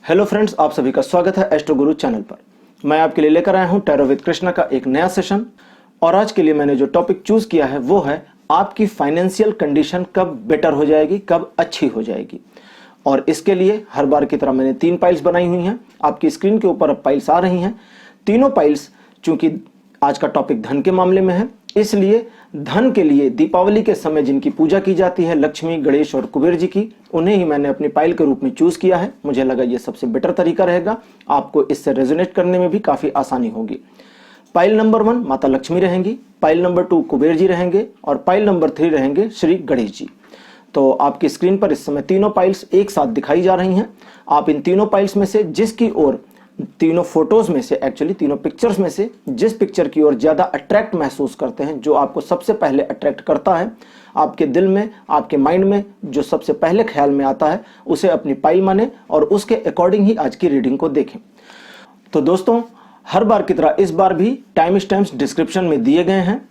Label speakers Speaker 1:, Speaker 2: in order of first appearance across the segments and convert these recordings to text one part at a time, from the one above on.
Speaker 1: Hello friends, आप सभी का स्वागत है एस्ट्रो गुरु चैनल पर। मैं आपके लिए लेकर आया हूं टैरो विद कृष्णा का एक नया सेशन। और आज के लिए मैंने जो टॉपिक चूज किया है वो है आपकी फाइनेंशियल कंडीशन कब बेटर हो जाएगी, कब अच्छी हो जाएगी। और इसके लिए हर बार की तरह मैंने 3 फाइल्स बनाई हुई हैं। आपकी स्क्रीन के ऊपर अब फाइल्स आ रही हैं। तीनों फाइल्स, चूंकि आज का टॉपिक धन के मामले में है, इसलिए धन के लिए दीपावली के समय जिनकी पूजा की जाती है, लक्ष्मी, गणेश और कुबेर जी की, उन्हें ही मैंने अपनी पाइल के रूप में चूज किया है। मुझे लगा ये सबसे बेटर तरीका रहेगा, आपको इससे रेजोनेट करने में भी काफी आसानी होगी। पाइल नंबर 1 माता लक्ष्मी रहेंगी, पाइल नंबर 2 कुबेर जी रहेंगे और पाइल नंबर 3 रहेंगे श्री गणेश जी। तो आपकी स्क्रीन पर इस समय तीनों पाइल्स एक साथ दिखाई जा रही हैं। आप इन तीनों पाइल्स में से जिसकी ओर, तीनों फोटोज में से, एक्चुअली तीनों पिक्चर्स में से जिस पिक्चर की ओर ज्यादा अट्रैक्ट महसूस करते हैं, जो आपको सबसे पहले अट्रैक्ट करता है, आपके दिल में, आपके माइंड में जो सबसे पहले ख्याल में आता है, उसे अपनी पाइल माने और उसके अकॉर्डिंग ही आज की रीडिंग को देखें। तो दोस्तों, हर बार की तरह इस बार भी टाइम स्टैम्प्स डिस्क्रिप्शन में दिए गए हैं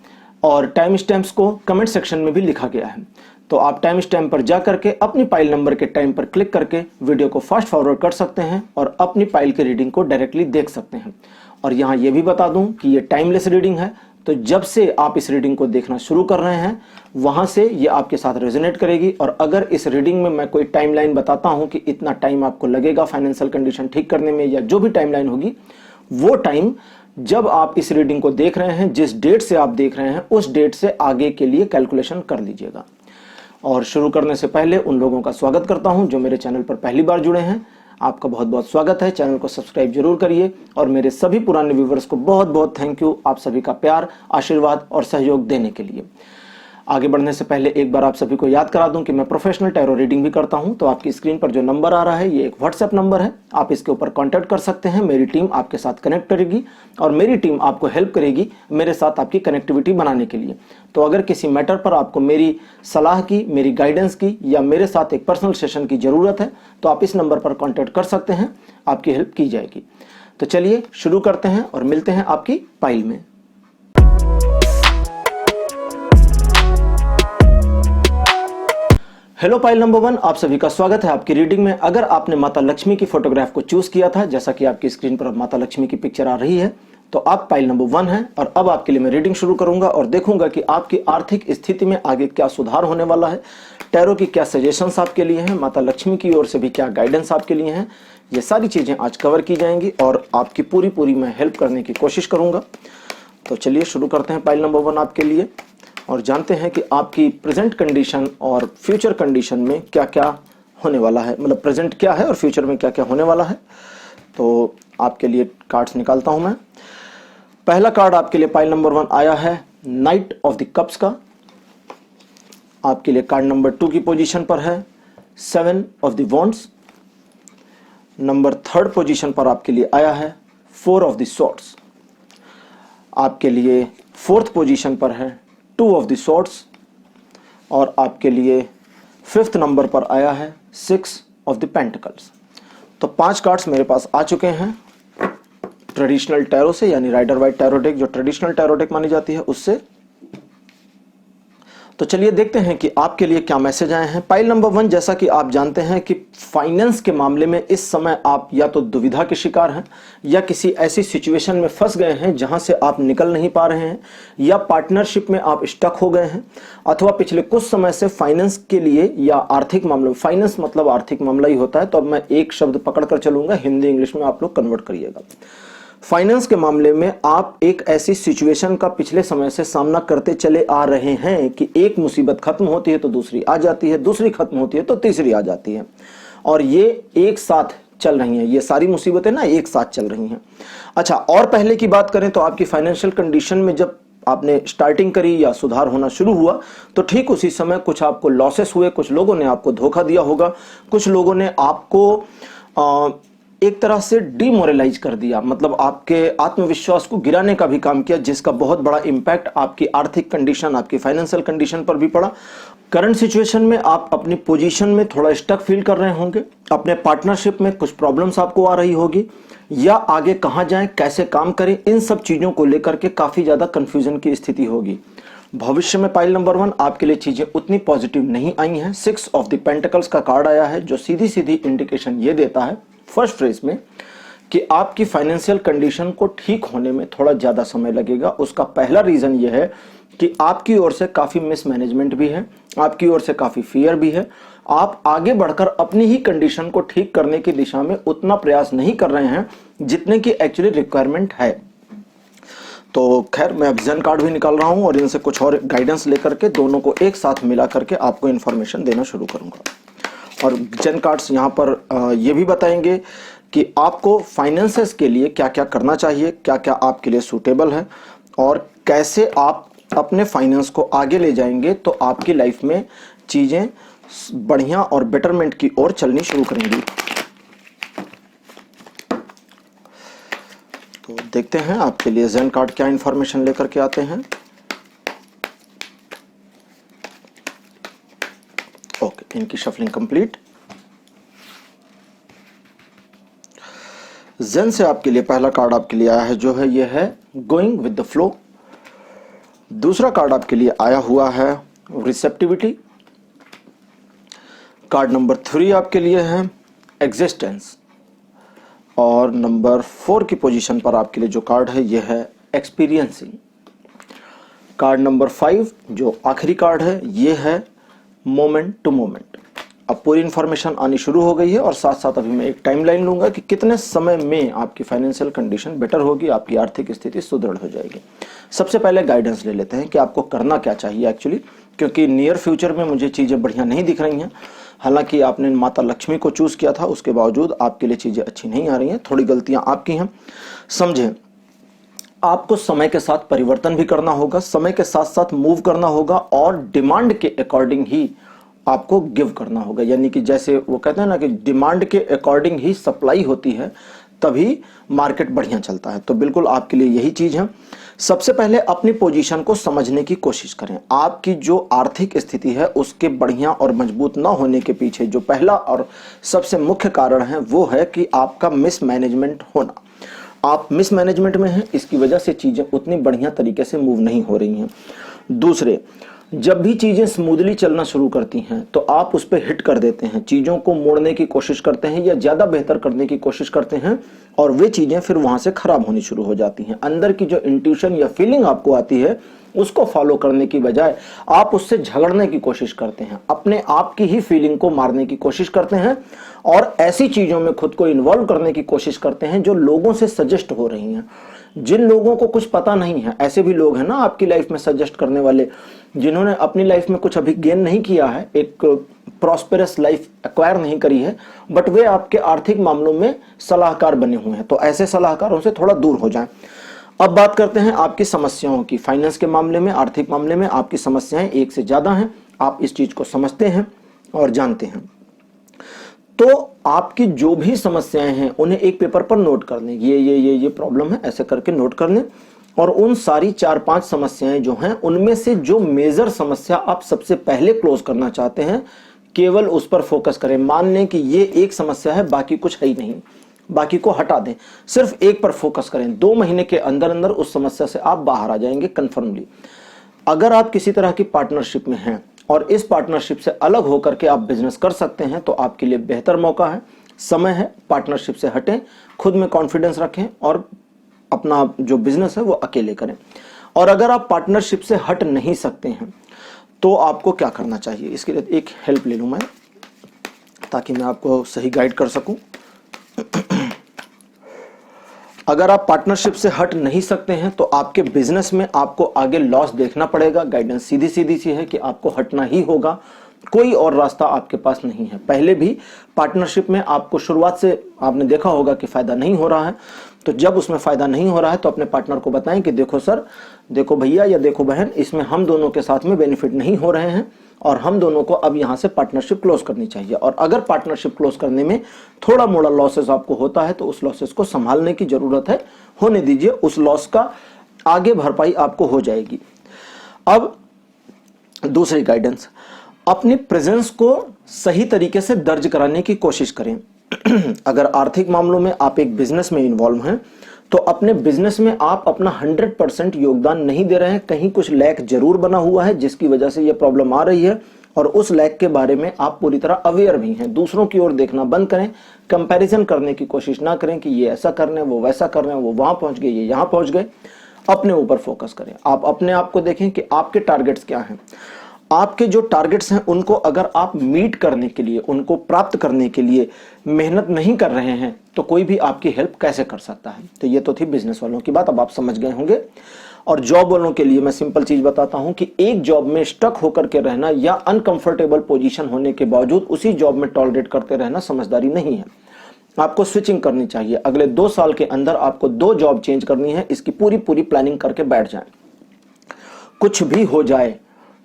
Speaker 1: और टाइम स्टैम्प्स को कमेंट सेक्शन में भी लिखा गया है। तो आप टाइम स्टैम्प पर जा करके अपनी पाइल नंबर के टाइम पर क्लिक करके वीडियो को फास्ट फॉरवर्ड कर सकते हैं और अपनी पाइल की रीडिंग को डायरेक्टली देख सकते हैं। और यहाँ ये भी बता दूं कि ये टाइमलेस रीडिंग है, तो जब से आप इस रीडिंग को देखना शुरू कर रहे हैं वहां से ये आपके साथ रेजोनेट करेगी। और अगर इस रीडिंग में मैं कोई टाइमलाइन बताता हूं कि इतना टाइम आपको लगेगा फाइनेंशियल कंडीशन ठीक करने में, या जो भी टाइमलाइन होगी, वो टाइम जब आप इस रीडिंग को देख रहे हैं, जिस डेट से आप देख रहे हैं, उस डेट से आगे के लिए कैलकुलेशन कर लीजिएगा। और शुरू करने से पहले उन लोगों का स्वागत करता हूं जो मेरे चैनल पर पहली बार जुड़े हैं। आपका बहुत बहुत स्वागत है। चैनल को सब्सक्राइब जरूर करिए और मेरे सभी पुराने व्यूवर्स को बहुत बहुत थैंक यू, आप सभी का प्यार, आशीर्वाद और सहयोग देने के लिए। आगे बढ़ने से पहले एक बार आप सभी को याद करा दूं कि मैं प्रोफेशनल टैरो रीडिंग भी करता हूं। तो आपकी स्क्रीन पर जो नंबर आ रहा है ये एक व्हाट्सएप नंबर है, आप इसके ऊपर कांटेक्ट कर सकते हैं। मेरी टीम आपके साथ कनेक्ट करेगी और मेरी टीम आपको हेल्प करेगी मेरे साथ आपकी कनेक्टिविटी बनाने के लिए। तो अगर किसी मैटर पर आपको मेरी सलाह की, मेरी गाइडेंस की या मेरे साथ एक पर्सनल सेशन की जरूरत है तो आप इस नंबर पर कॉन्टैक्ट कर सकते हैं, आपकी हेल्प की जाएगी। तो चलिए शुरू करते हैं और मिलते हैं आपकी फाइल में। हेलो पाइल नंबर 1, आप सभी का स्वागत है आपकी रीडिंग में। अगर आपने माता लक्ष्मी की फोटोग्राफ को चूज किया था, जैसा कि आपकी स्क्रीन पर माता लक्ष्मी की पिक्चर आ रही है, तो आप पाइल नंबर 1 हैं। और अब आपके लिए मैं रीडिंग शुरू करूंगा और देखूंगा कि आपकी आर्थिक स्थिति में आगे क्या सुधार होने वाला है, टैरो की क्या सजेशंस आपके लिए हैं, माता लक्ष्मी की ओर से भी क्या गाइडेंस आपके लिए हैं। ये सारी चीजें आज कवर की जाएंगी और आपकी पूरी मैं हेल्प करने की कोशिश करूंगा। तो चलिए शुरू करते हैं पाइल नंबर 1 आपके लिए और जानते हैं कि आपकी प्रेजेंट कंडीशन और फ्यूचर कंडीशन में क्या क्या होने वाला है, मतलब प्रेजेंट क्या है और फ्यूचर में क्या क्या होने वाला है। तो आपके लिए कार्ड्स निकालता हूं मैं। पहला कार्ड आपके लिए पाइल नंबर 1 आया है नाइट ऑफ द कप्स का। आपके लिए कार्ड नंबर 2 की पोजीशन पर है 7 of the wands. Number 3rd position पर आपके लिए आया है 4 ऑफ द स्वॉर्ड्स। आपके लिए 4th पोजीशन पर है 2 ऑफ द स्वॉर्ड्स और आपके लिए 5th नंबर पर आया है 6 ऑफ द पेंटिकल्स। तो 5 कार्ड्स मेरे पास आ चुके हैं ट्रेडिशनल टैरो से, यानी राइडर वाइट टैरो डेक, जो ट्रेडिशनल टैरो डेक मानी जाती है, उससे। तो चलिए देखते हैं कि आपके लिए क्या मैसेज आए हैं। पाइल नंबर 1, जैसा कि आप जानते हैं कि फाइनेंस के मामले में इस समय आप या तो दुविधा के शिकार हैं या किसी ऐसी सिचुएशन में फंस गए हैं जहां से आप निकल नहीं पा रहे हैं, या पार्टनरशिप में आप स्टक हो गए हैं, अथवा पिछले कुछ समय से फाइनेंस के लिए या आर्थिक मामले, फाइनेंस मतलब आर्थिक मामला ही होता है, तो अब मैं एक शब्द पकड़ कर चलूंगा, हिंदी इंग्लिश में आप लोग कन्वर्ट करिएगा। फाइनेंस के मामले में आप एक ऐसी सिचुएशन का पिछले समय से सामना करते चले आ रहे हैं कि एक मुसीबत खत्म होती है तो दूसरी आ जाती है, दूसरी खत्म होती है तो तीसरी आ जाती है, और ये एक साथ चल रही हैं। ये सारी मुसीबतें ना एक साथ चल रही हैं। अच्छा, और पहले की बात करें तो आपकी फाइनेंशियल कंडीशन में जब आपने स्टार्टिंग करी या सुधार होना शुरू हुआ तो ठीक उसी समय कुछ आपको लॉसेस हुए, कुछ लोगों ने आपको धोखा दिया होगा, कुछ लोगों ने आपको एक तरह से डिमोरलाइज कर दिया, मतलब आपके आत्मविश्वास को गिराने का भी काम किया, जिसका बहुत बड़ा इंपैक्ट आपकी आर्थिक कंडीशन, आपकी फाइनेंशियल कंडीशन पर भी पड़ा। करंट सिचुएशन में आप अपनी पोजीशन में थोड़ा स्टक फील कर रहे होंगे, अपने पार्टनरशिप में कुछ प्रॉब्लम्स आपको आ रही होगी, या आगे कहां जाएं, कैसे काम करें, इन सब चीजों को लेकर के काफी ज्यादा कंफ्यूजन की स्थिति होगी। भविष्य में पाइल नंबर 1 आपके लिए चीजें उतनी पॉजिटिव नहीं आई हैं। 6 ऑफ द पेंटिकल्स का कार्ड आया है जो सीधी सीधी इंडिकेशन ये देता है फर्स्ट फ्रेज में कि आपकी फाइनेंशियल कंडीशन को ठीक होने में थोड़ा ज्यादा समय लगेगा। उसका पहला रीजन यह है कि आपकी ओर से काफी मिसमैनेजमेंट भी है, आपकी ओर से काफी फियर भी है। आप आगे बढ़कर अपनी ही कंडीशन को ठीक करने की दिशा में उतना प्रयास नहीं कर रहे हैं जितने की एक्चुअली रिक्वायरमेंट है। तो खैर, मैं अब जेन कार्ड भी निकाल रहा हूं और इनसे कुछ और गाइडेंस लेकर के दोनों को एक साथ मिला करके आपको इंफॉर्मेशन देना शुरू करूंगा। और जेन कार्ड्स यहां पर ये भी बताएंगे कि आपको फाइनेंसेस के लिए क्या क्या करना चाहिए, क्या क्या आपके लिए सूटेबल है और कैसे आप अपने फाइनेंस को आगे ले जाएंगे तो आपकी लाइफ में चीजें बढ़िया और बेटरमेंट की ओर चलनी शुरू करेंगी। तो देखते हैं आपके लिए जेन कार्ड क्या इंफॉर्मेशन लेकर के आते हैं। ओके, इनकी शफलिंग कंप्लीट। जेन से आपके लिए पहला कार्ड आपके लिए आया है जो है ये है गोइंग विद द फ्लो। दूसरा कार्ड आपके लिए आया हुआ है रिसेप्टिविटी। कार्ड नंबर 3 आपके लिए है एग्जिस्टेंस। और नंबर 4 की पोजीशन पर आपके लिए जो कार्ड है यह है एक्सपीरियंसिंग। कार्ड नंबर 5 जो आखिरी कार्ड है यह है मोमेंट टू मोमेंट। अब पूरी इंफॉर्मेशन आनी शुरू हो गई है और साथ साथ अभी मैं एक टाइमलाइन लूंगा कि कितने समय में आपकी फाइनेंशियल कंडीशन बेटर होगी, आपकी आर्थिक स्थिति सुदृढ़ हो जाएगी। सबसे पहले गाइडेंस ले लेते हैं कि आपको करना क्या चाहिए एक्चुअली, क्योंकि नियर फ्यूचर में मुझे चीजें बढ़िया नहीं दिख रही हैं। हालांकि आपने माता लक्ष्मी को चूज किया था, उसके बावजूद आपके लिए चीजें अच्छी नहीं आ रही हैं, थोड़ी गलतियां आपकी हैं। समझें, आपको समय के साथ परिवर्तन भी करना होगा, समय के साथ साथ मूव करना होगा और डिमांड के अकॉर्डिंग ही आपको गिव करना होगा। यानी कि जैसे वो कहते हैं ना कि डिमांड के अकॉर्डिंग ही सप्लाई होती है, तभी मार्केट बढ़िया चलता है। तो बिल्कुल आपके लिए यही चीज है। सबसे पहले अपनी पोजीशन को समझने की कोशिश करें। आपकी जो आर्थिक स्थिति है उसके बढ़िया और मजबूत ना होने के पीछे जो पहला और सबसे मुख्य कारण है वो है कि आपका मिसमैनेजमेंट होना। आप मिसमैनेजमेंट में हैं, इसकी वजह से चीजें उतनी बढ़िया तरीके से मूव नहीं हो रही हैं। दूसरे, जब भी चीजें स्मूथली चलना शुरू करती हैं तो आप उस पर हिट कर देते हैं, चीजों को मोड़ने की कोशिश करते हैं या ज्यादा बेहतर करने की कोशिश करते हैं और वे चीजें फिर वहां से खराब होनी शुरू हो जाती हैं। अंदर की जो इंट्यूशन या फीलिंग आपको आती है उसको फॉलो करने की बजाय आप उससे झगड़ने की कोशिश करते हैं, अपने आप की ही फीलिंग को मारने की कोशिश करते हैं और ऐसी चीजों में खुद को इन्वॉल्व करने की कोशिश करते हैं जो लोगों से सजेस्ट हो रही हैं। जिन लोगों को कुछ पता नहीं है, ऐसे भी लोग हैं ना आपकी लाइफ में सजेस्ट करने वाले, जिन्होंने अपनी लाइफ में कुछ अभी गेन नहीं किया है, एक प्रॉस्पेरस लाइफ एक्वायर नहीं करी है, बट वे आपके आर्थिक मामलों में सलाहकार बने हुए हैं। तो ऐसे सलाहकारों से थोड़ा दूर हो जाएं। अब बात करते हैं आपकी समस्याओं की। फाइनेंस के मामले में, आर्थिक मामले में आपकी समस्याएं एक से ज्यादा हैं, आप इस चीज को समझते हैं और जानते हैं। तो आपकी जो भी समस्याएं हैं उन्हें एक पेपर पर नोट कर लें, ये प्रॉब्लम है, ऐसे करके नोट कर लें। और उन सारी 4-5 समस्याएं जो हैं उनमें से जो मेजर समस्या आप सबसे पहले क्लोज करना चाहते हैं केवल उस पर फोकस करें। मान लें कि ये एक समस्या है, बाकी कुछ है ही नहीं, बाकी को हटा दें, सिर्फ एक पर फोकस करें। 2 महीने के अंदर अंदर उस समस्या से आप बाहर आ जाएंगे कंफर्मली। अगर आप किसी तरह की पार्टनरशिप में हैं और इस पार्टनरशिप से अलग होकर के आप बिजनेस कर सकते हैं तो आपके लिए बेहतर मौका है, समय है। पार्टनरशिप से हटें, खुद में कॉन्फिडेंस रखें और अपना जो बिजनेस है वो अकेले करें। और अगर आप पार्टनरशिप से हट नहीं सकते हैं तो आपको क्या करना चाहिए, इसके लिए एक हेल्प ले लूं मैं ताकि मैं आपको सही गाइड कर सकूं। अगर आप पार्टनरशिप से हट नहीं सकते हैं तो आपके बिजनेस में आपको आगे लॉस देखना पड़ेगा। गाइडेंस सीधी सीधी सी है कि आपको हटना ही होगा, कोई और रास्ता आपके पास नहीं है। पहले भी पार्टनरशिप में आपको शुरुआत से आपने देखा होगा कि फायदा नहीं हो रहा है, तो जब उसमें फायदा नहीं हो रहा है तो अपने पार्टनर को बताएं कि देखो सर, देखो भैया या देखो बहन, इसमें हम दोनों के साथ में बेनिफिट नहीं हो रहे हैं और हम दोनों को अब यहां से पार्टनरशिप क्लोज करनी चाहिए। और अगर पार्टनरशिप क्लोज करने में थोड़ा मोड़ा लॉसेस आपको होता है तो उस लॉसेस को संभालने की जरूरत है, होने दीजिए, उस लॉस का आगे भरपाई आपको हो जाएगी। अब दूसरी गाइडेंस, अपनी प्रेजेंस को सही तरीके से दर्ज कराने की कोशिश करें। अगर आर्थिक मामलों में आप एक बिजनेस में इन्वॉल्व हैं तो अपने बिजनेस में आप अपना 100% योगदान नहीं दे रहे हैं, कहीं कुछ लैक जरूर बना हुआ है जिसकी वजह से यह प्रॉब्लम आ रही है। और उस लैग के बारे में आप पूरी तरह अवेयर भी हैं। दूसरों की ओर देखना बंद करें, कंपैरिजन करने की कोशिश ना करें कि ये ऐसा कर रहे हैं, वो वैसा कर रहे हैं, वो वहां पहुंच गए, ये यहां पहुंच गए। अपने ऊपर फोकस करें। आप अपने आप को देखें कि आपके टारगेट्स क्या हैं। आपके जो टारगेट्स हैं उनको अगर आप मीट करने के लिए, उनको प्राप्त करने के लिए मेहनत नहीं कर रहे हैं तो कोई भी आपकी हेल्प कैसे कर सकता है। तो ये तो थी बिजनेस वालों की बात, अब आप समझ गए होंगे। और जॉब वालों के लिए मैं सिंपल चीज बताता हूं कि एक जॉब में स्टक होकर के रहना या अनकंफर्टेबल पोजीशन होने के बावजूद उसी जॉब में टॉलरेट करते रहना समझदारी नहीं है। आपको स्विचिंग करनी चाहिए। अगले 2 साल के अंदर आपको 2 जॉब चेंज करनी है, इसकी पूरी प्लानिंग करके बैठ जाएं। कुछ भी हो जाए,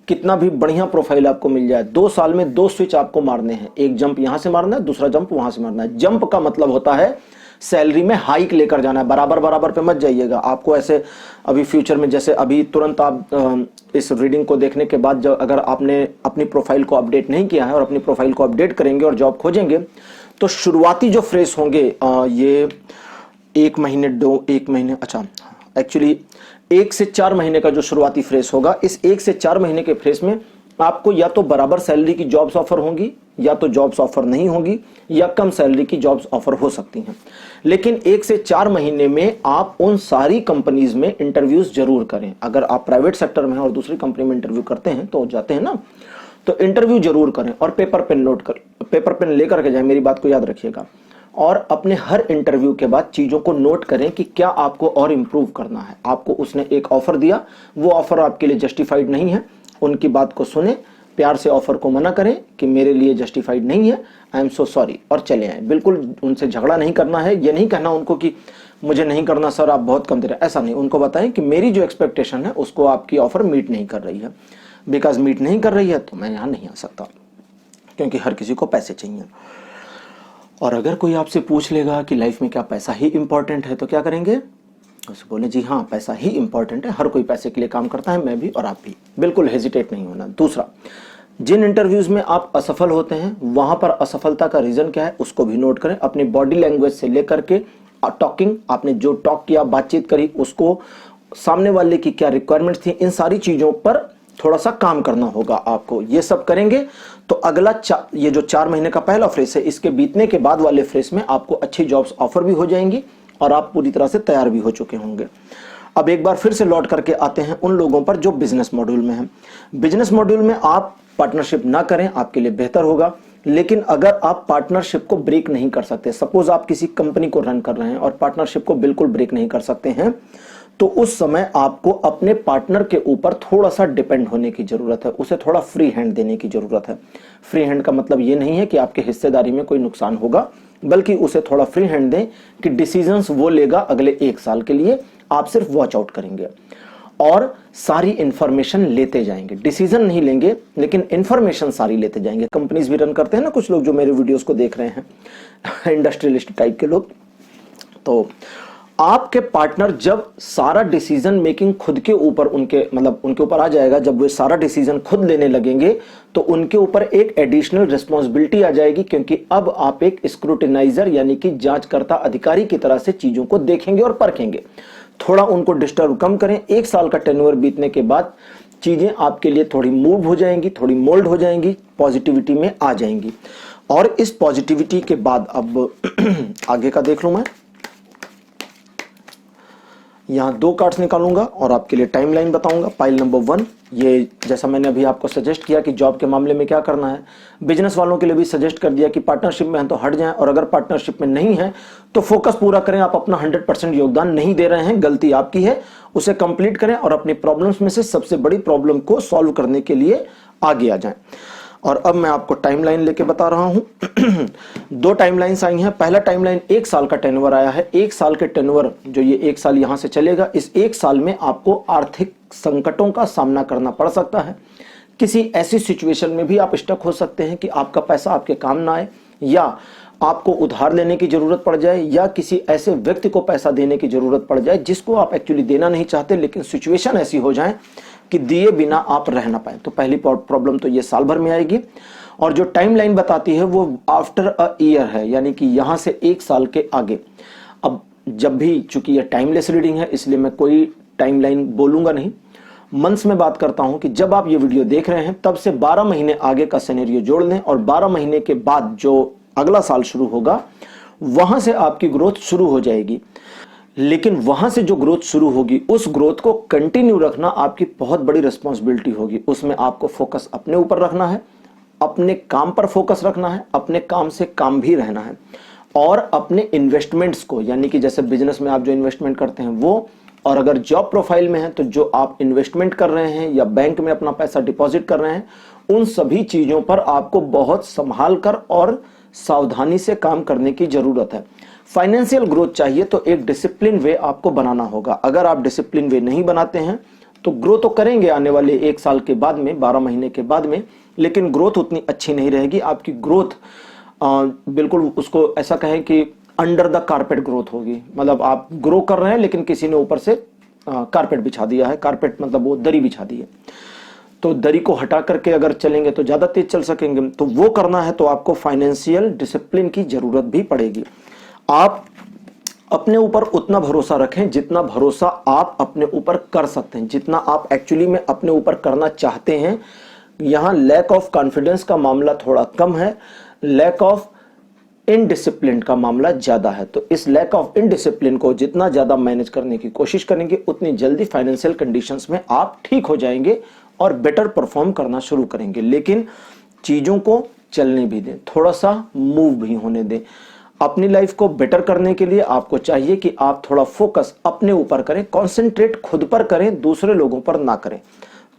Speaker 1: कितना भी बढ़िया प्रोफाइल आपको मिल जाए, 2 साल में 2 स्विच आपको मारने हैं। एक जंप यहां से मारना है, दूसरा जंप वहां से मारना है। जंप का मतलब होता है सैलरी में हाइक लेकर जाना है, बराबर बराबर पे मत जाइएगा। आपको ऐसे अभी फ्यूचर में, जैसे अभी तुरंत आप इस रीडिंग को देखने के बाद जब अगर आपने अपनी प्रोफाइल को अपडेट नहीं किया है और अपनी प्रोफाइल को अपडेट करेंगे और जॉब खोजेंगे, तो शुरुआती जो फ्रेश होंगे ये 1 महीने 1 महीने, अच्छा एक्चुअली 1 से 4 महीने का जो शुरुआती फ्रेश होगा, इस 1 से 4 महीने के फ्रेश में आपको या तो बराबर सैलरी की जॉब्स ऑफर होंगी, या तो जॉब्स ऑफर नहीं होगी, या कम सैलरी की जॉब्स ऑफर हो सकती हैं। लेकिन 1 से 4 महीने में आप उन सारी कंपनीज में इंटरव्यूज जरूर करें। अगर आप प्राइवेट सेक्टर में हैं और दूसरी कंपनी में इंटरव्यू करते हैं तो जाते हैं ना, तो इंटरव्यू जरूर करें और पेपर पेन लेकर के जाए, मेरी बात को याद रखिएगा। और अपने हर इंटरव्यू के बाद चीजों को नोट करें कि क्या आपको और इंप्रूव करना है। आपको उसने एक ऑफर दिया, वो ऑफर आपके लिए जस्टिफाइड नहीं है, उनकी बात को सुने, प्यार से ऑफर को मना करें कि मेरे लिए जस्टिफाइड नहीं है, आई एम सो सॉरी, और चले आए। बिल्कुल उनसे झगड़ा नहीं करना है, ये नहीं कहना उनको कि मुझे नहीं करना सर, आप बहुत कम दे रहे हैं, ऐसा नहीं। उनको बताएं कि मेरी जो एक्सपेक्टेशन है उसको आपकी ऑफर मीट नहीं कर रही है, बिकॉज मीट नहीं कर रही है तो मैं यहां नहीं आ सकता, क्योंकि हर किसी को पैसे चाहिए। और अगर कोई आपसे पूछ लेगा कि लाइफ में क्या पैसा ही इंपॉर्टेंट है, तो क्या करेंगे? उसे बोले जी हाँ, पैसा ही इंपॉर्टेंट है, हर कोई पैसे के लिए काम करता है, मैं भी और आप भी। बिल्कुल हेजिटेट नहीं होना। दूसरा, जिन इंटरव्यूज में आप असफल होते हैं वहां पर असफलता का रीजन क्या है उसको भी नोट करें। अपनी बॉडी लैंग्वेज से लेकर के टॉकिंग, आपने जो टॉक किया, बातचीत करी, उसको सामने वाले की क्या रिक्वायरमेंट्स थी, इन सारी चीजों पर थोड़ा सा काम करना होगा आपको। ये सब करेंगे तो अगला ये जो 4 महीने का पहला फ्रेश है, इसके बीतने के बाद वाले फ्रेश में आपको अच्छी जॉब्स ऑफर भी हो जाएंगी और आप पूरी तरह से तैयार भी हो चुके होंगे। अब एक बार फिर से लौट करके आते हैं उन लोगों पर जो बिजनेस मॉड्यूल में हैं। बिजनेस मॉड्यूल में आप पार्टनरशिप ना करें, आपके लिए बेहतर होगा। लेकिन अगर आप पार्टनरशिप को ब्रेक नहीं कर सकते, सपोज आप किसी कंपनी को रन कर रहे हैं और पार्टनरशिप को बिल्कुल ब्रेक नहीं कर सकते हैं, तो उस समय आपको अपने पार्टनर के ऊपर थोड़ा सा डिपेंड होने की जरूरत है, उसे थोड़ा फ्री हैंड देने की जरूरत है। फ्री हैंड का मतलब ये नहीं है कि आपके हिस्सेदारी में कोई नुकसान होगा, बल्कि उसे थोड़ा फ्री हैंड दें कि डिसीजंस वो लेगा अगले 1 साल के लिए, आप सिर्फ वॉच आउट करेंगे और सारी इंफॉर्मेशन लेते जाएंगे। डिसीजन नहीं लेंगे लेकिन इंफॉर्मेशन सारी लेते जाएंगे। कंपनीज भी रन करते हैं ना कुछ लोग जो मेरे वीडियोस को देख रहे हैं इंडस्ट्रियलिस्ट टाइप के लोग। तो आपके पार्टनर जब सारा डिसीजन मेकिंग खुद के ऊपर उनके ऊपर आ जाएगा, जब वे सारा डिसीजन खुद लेने लगेंगे तो उनके ऊपर एक एडिशनल रिस्पॉन्सिबिलिटी आ जाएगी, क्योंकि अब आप एक स्क्रूटिनाइजर यानी कि जांचकर्ता अधिकारी की तरह से चीजों को देखेंगे और परखेंगे। थोड़ा उनको डिस्टर्ब कम करें। 1 साल का टेन्योर बीतने के बाद चीजें आपके लिए थोड़ी मूव हो जाएंगी, थोड़ी मोल्ड हो जाएंगी, पॉजिटिविटी में आ जाएंगी। और इस पॉजिटिविटी के बाद अब आगे का देख लूं मैं। यहां 2 कार्ड्स निकालूंगा और आपके लिए टाइमलाइन बताऊंगा। पाइल नंबर 1, ये जैसा मैंने अभी आपको सजेस्ट किया कि जॉब के मामले में क्या करना है, बिजनेस वालों के लिए भी सजेस्ट कर दिया कि पार्टनरशिप में हैं तो हट जाएं, और अगर पार्टनरशिप में नहीं है तो फोकस पूरा करें। आप अपना 100% योगदान नहीं दे रहे हैं, गलती आपकी है, उसे कंप्लीट करें और अपनी प्रॉब्लम्स में से सबसे बड़ी प्रॉब्लम को सॉल्व करने के लिए आगे आ जाएं। और अब मैं आपको टाइमलाइन लेके बता रहा हूं 2 टाइमलाइंस आई हैं। पहला टाइमलाइन 1 साल का टेन्योर आया है। 1 साल के टेन्योर, जो ये 1 साल यहां से चलेगा, इस 1 साल में आपको आर्थिक संकटों का सामना करना पड़ सकता है। किसी ऐसी सिचुएशन में भी आप स्टक हो सकते हैं कि आपका पैसा आपके काम ना आए, या आपको उधार लेने की जरूरत पड़ जाए, या किसी ऐसे व्यक्ति को पैसा देने की जरूरत पड़ जाए जिसको आप एक्चुअली देना नहीं चाहते, लेकिन सिचुएशन ऐसी हो जाए कि दिए बिना आप रह ना पाए। तो पहली प्रॉब्लम तो ये साल भर में आएगी। और जो टाइमलाइन बताती है वो आफ्टर अ ईयर है, यानी कि यहां से 1 साल के आगे। अब जब भी, चूंकि ये टाइमलेस रीडिंग है इसलिए मैं कोई टाइमलाइन बोलूंगा नहीं, मंथ्स में बात करता हूं कि जब आप ये वीडियो देख रहे हैं तब से 12 महीने आगे का सिनेरियो जोड़ लें और 12 महीने के बाद जो अगला साल शुरू होगा वहां से आपकी ग्रोथ शुरू हो जाएगी। लेकिन वहां से जो ग्रोथ शुरू होगी उस ग्रोथ को कंटिन्यू रखना आपकी बहुत बड़ी रिस्पॉन्सिबिलिटी होगी। उसमें आपको फोकस अपने ऊपर रखना है, अपने काम पर फोकस रखना है, अपने काम से काम भी रहना है और अपने इन्वेस्टमेंट्स को, यानी कि जैसे बिजनेस में आप जो इन्वेस्टमेंट करते हैं वो, और अगर जॉब प्रोफाइल में है तो जो आप इन्वेस्टमेंट कर रहे हैं या बैंक में अपना पैसा डिपॉजिट कर रहे हैं, उन सभी चीजों पर आपको बहुत संभाल कर और सावधानी से काम करने की जरूरत है। फाइनेंशियल ग्रोथ चाहिए तो एक डिसिप्लिन वे आपको बनाना होगा। अगर आप डिसिप्लिन वे नहीं बनाते हैं तो ग्रो तो करेंगे आने वाले 1 साल के बाद में, 12 महीने के बाद में, लेकिन ग्रोथ उतनी अच्छी नहीं रहेगी। आपकी ग्रोथ बिल्कुल उसको ऐसा कहें कि अंडर द कारपेट ग्रोथ होगी। मतलब आप ग्रो कर रहे हैं लेकिन किसी ने ऊपर से कारपेट बिछा दिया है। कारपेट मतलब वो दरी बिछा दी है, तो दरी को हटा करके अगर चलेंगे तो ज्यादा तेज चल सकेंगे। तो वो करना है तो आपको फाइनेंशियल डिसिप्लिन की जरूरत भी पड़ेगी। आप अपने ऊपर उतना भरोसा रखें जितना भरोसा आप अपने ऊपर कर सकते हैं, जितना आप एक्चुअली में अपने ऊपर करना चाहते हैं। यहां लैक ऑफ कॉन्फिडेंस का मामला थोड़ा कम है, लैक ऑफ इनडिसिप्लिन का मामला ज्यादा है। तो इस लैक ऑफ इनडिसिप्लिन को जितना ज्यादा मैनेज करने की कोशिश करेंगे उतनी जल्दी फाइनेंशियल कंडीशंस में आप ठीक हो जाएंगे और बेटर परफॉर्म करना शुरू करेंगे। लेकिन चीजों को चलने भी दें, थोड़ा सा मूव भी होने दें। अपनी लाइफ को बेटर करने के लिए आपको चाहिए कि आप थोड़ा फोकस अपने ऊपर करें, कंसंट्रेट खुद पर करें, दूसरे लोगों पर ना करें।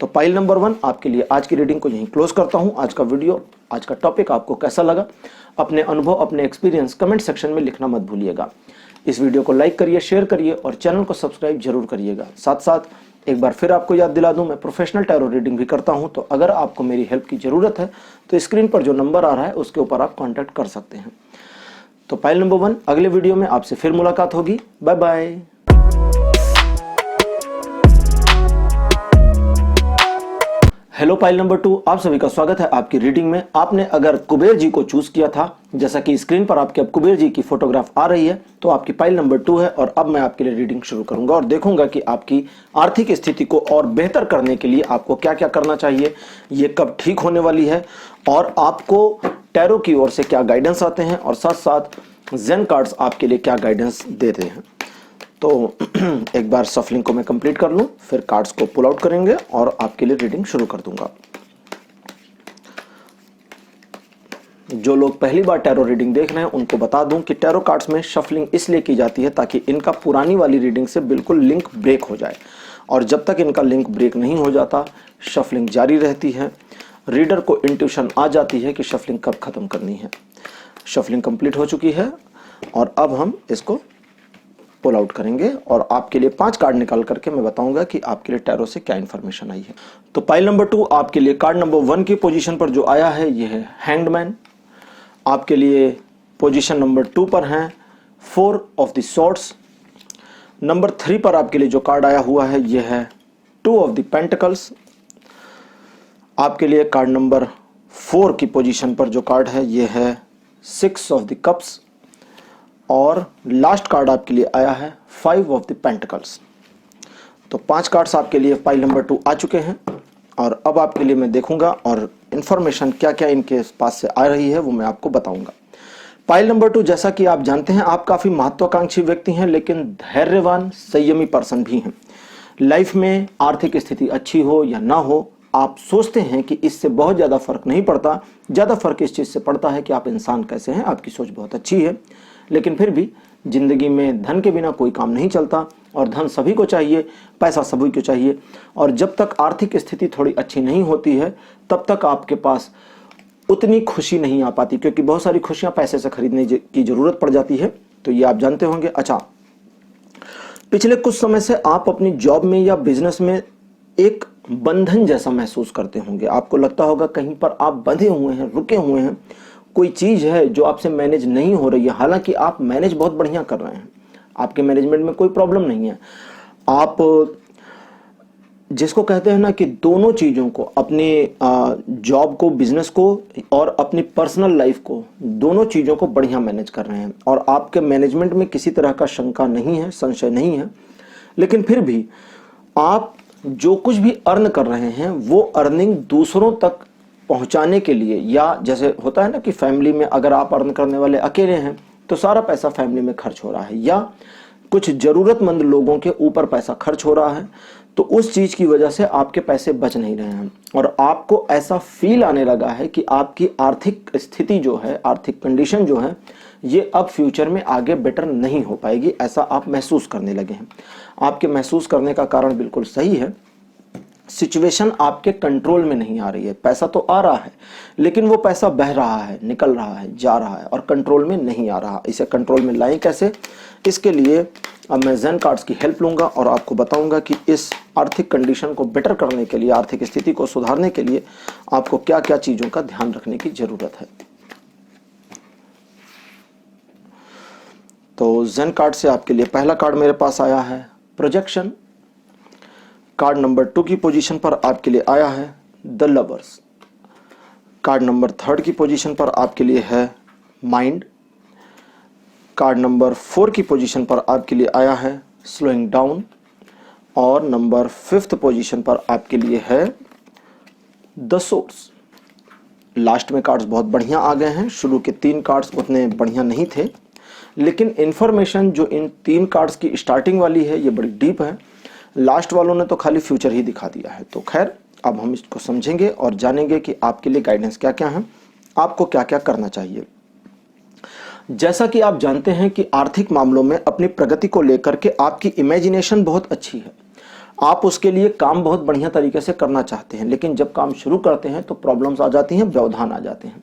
Speaker 1: तो पाइल नंबर 1 आपके लिए आज की रीडिंग को यहीं क्लोज करता हूं। आज का वीडियो, आज का टॉपिक आपको कैसा लगा? अपने अनुभव, अपने एक्सपीरियंस कमेंट सेक्शन में लिखना मत भूलिएगा। इस वीडियो को लाइक करिए, शेयर करिए और चैनल को सब्सक्राइब जरूर करिएगा। साथ साथ एक बार फिर आपको याद दिला दूं, मैं प्रोफेशनल टैरो रीडिंग भी करता हूं। तो अगर आपको मेरी हेल्प की जरूरत है तो स्क्रीन पर जो नंबर आ रहा है उसके ऊपर आप कॉन्टैक्ट कर सकते हैं। तो पाइल नंबर 1 अगले वीडियो में आपसे फिर मुलाकात होगी। Bye bye. Hello pile number 2, आप सभी का स्वागत है आपकी रीडिंग में। आपने अगर कुबेर जी को चूज किया था, जैसा कि स्क्रीन पर आपके अब कुबेर जी की फोटोग्राफ आ रही है, तो आपकी पाइल नंबर 2 है। और अब मैं आपके लिए रीडिंग शुरू करूंगा और देखूंगा कि आपकी आर्थिक स्थिति को और बेहतर करने के लिए आपको क्या क्या करना चाहिए, ये कब ठीक होने वाली है और आपको टैरो की ओर से क्या गाइडेंस आते हैं और साथ साथ जेन कार्ड्स आपके लिए क्या गाइडेंस देते हैं। तो एक बार सफलिंग को मैं कंप्लीट कर लूं, फिर कार्ड्स को पुल आउट करेंगे और आपके लिए रीडिंग शुरू कर दूंगा। जो लोग पहली बार टैरो रीडिंग देख रहे हैं उनको बता दूं कि टैरो कार्ड्स में शफलिंग इसलिए की जाती है ताकि इनका पुरानी वाली रीडिंग से बिल्कुल लिंक ब्रेक हो जाए, और जब तक इनका लिंक ब्रेक नहीं हो जाता शफलिंग जारी रहती है। रीडर को इंट्यूशन आ जाती है कि शफलिंग कब खत्म करनी है। शफलिंग कंप्लीट हो चुकी है और अब हम इसको पुल आउट करेंगे और आपके लिए 5 कार्ड निकाल करके मैं बताऊंगा कि आपके लिए टैरो से क्या इंफॉर्मेशन आई है। तो पाइल नंबर 2 आपके लिए कार्ड नंबर 1 की पोजीशन पर जो आया है ये है हैंग्ड मैन। आपके लिए पोजीशन नंबर 2 पर है 4 ऑफ द सॉर्ड्स। नंबर 3 पर आपके लिए जो कार्ड आया हुआ है ये है 2 ऑफ द पेंटिकल्स। आपके लिए कार्ड नंबर 4 की पोजीशन पर जो कार्ड है ये है 6 ऑफ द कप्स। और लास्ट कार्ड आपके लिए आया है 5 ऑफ द पेंटिकल्स। तो 5 कार्ड्स आपके लिए पाइल नंबर 2 आ चुके हैं और अब आपके लिए मैं देखूंगा और इंफॉर्मेशन क्या क्या इनके पास से आ रही है वो मैं आपको बताऊंगा। पाइल नंबर 2, जैसा कि आप जानते हैं आप काफी महत्वाकांक्षी व्यक्ति हैं लेकिन धैर्यवान संयमी पर्सन भी हैं। लाइफ में आर्थिक स्थिति अच्छी हो या ना हो, आप सोचते हैं कि इससे बहुत ज्यादा फर्क नहीं पड़ता। ज्यादा फर्क इस चीज से पड़ता है कि आप इंसान कैसे हैं। आपकी सोच बहुत अच्छी है, लेकिन फिर भी जिंदगी में धन के बिना कोई काम नहीं चलता और धन सभी को चाहिए, पैसा सभी को चाहिए। और जब तक आर्थिक स्थिति थोड़ी अच्छी नहीं होती है तब तक आपके पास उतनी खुशी नहीं आ पाती, क्योंकि बहुत सारी खुशियां पैसे से खरीदने की जरूरत पड़ जाती है। तो ये आप जानते होंगे। अच्छा, पिछले कुछ समय से आप अपनी जॉब में या बिजनेस में एक बंधन जैसा महसूस करते होंगे। आपको लगता होगा कहीं पर आप बंधे हुए हैं, रुके हुए हैं, कोई चीज है जो आपसे मैनेज नहीं हो रही है। हालांकि आप मैनेज बहुत बढ़िया कर रहे हैं, आपके मैनेजमेंट में कोई प्रॉब्लम नहीं है। आप जिसको कहते हैं ना कि दोनों चीजों को, अपने जॉब को, बिजनेस को और अपनी पर्सनल लाइफ को, दोनों चीजों को बढ़िया मैनेज कर रहे हैं और आपके मैनेजमेंट में किसी तरह का शंका नहीं है, संशय नहीं है। लेकिन फिर भी आप जो कुछ भी अर्न कर रहे हैं वो अर्निंग दूसरों तक पहुंचाने के लिए, या जैसे होता है ना कि फैमिली में अगर आप अर्न करने वाले अकेले हैं तो सारा पैसा फैमिली में खर्च हो रहा है, या कुछ जरूरतमंद लोगों के ऊपर पैसा खर्च हो रहा है, तो उस चीज की वजह से आपके पैसे बच नहीं रहे हैं और आपको ऐसा फील आने लगा है कि आपकी आर्थिक स्थिति जो है, आर्थिक कंडीशन जो है, ये अब फ्यूचर में आगे बेटर नहीं हो पाएगी, ऐसा आप महसूस करने लगे हैं। आपके महसूस करने का कारण बिल्कुल सही है। सिचुएशन आपके कंट्रोल में नहीं आ रही है। पैसा तो आ रहा है लेकिन वो पैसा बह रहा है, निकल रहा है, जा रहा है और कंट्रोल में नहीं आ रहा। इसे कंट्रोल में लाएं कैसे? इसके लिए अब मैं ज़ेन कार्ड्स की हेल्प लूंगा और आपको बताऊंगा कि इस आर्थिक कंडीशन को बेटर करने के लिए, आर्थिक स्थिति को सुधारने के लिए आपको क्या क्या चीज़ों का ध्यान रखने की ज़रूरत है। तो ज़ेन कार्ड से आपके लिए पहला कार्ड मेरे पास आया है प्रोजेक्शन। कार्ड नंबर 2 की पोजीशन पर आपके लिए आया है द लवर्स। कार्ड नंबर 3 की पोजीशन पर आपके लिए है माइंड। कार्ड नंबर 4 की पोजीशन पर आपके लिए आया है स्लोइंग डाउन और नंबर 5th पोजीशन पर आपके लिए है द सोर्स। लास्ट में कार्ड्स बहुत बढ़िया आ गए हैं। शुरू के 3 कार्ड्स उतने बढ़िया नहीं थे, लेकिन इंफॉर्मेशन जो इन 3 कार्ड्स की स्टार्टिंग वाली है ये बड़ी डीप है। लास्ट वालों ने तो खाली फ्यूचर ही दिखा दिया है। तो खैर, अब हम इसको समझेंगे और जानेंगे कि आपके लिए गाइडेंस क्या क्या है, आपको क्या क्या करना चाहिए। जैसा कि आप जानते हैं कि आर्थिक मामलों में अपनी प्रगति को लेकर के आपकी इमेजिनेशन बहुत अच्छी है। आप उसके लिए काम बहुत बढ़िया तरीके से करना चाहते हैं, लेकिन जब काम शुरू करते हैं तो प्रॉब्लम्स आ जाती हैं, व्यवधान आ जाते हैं।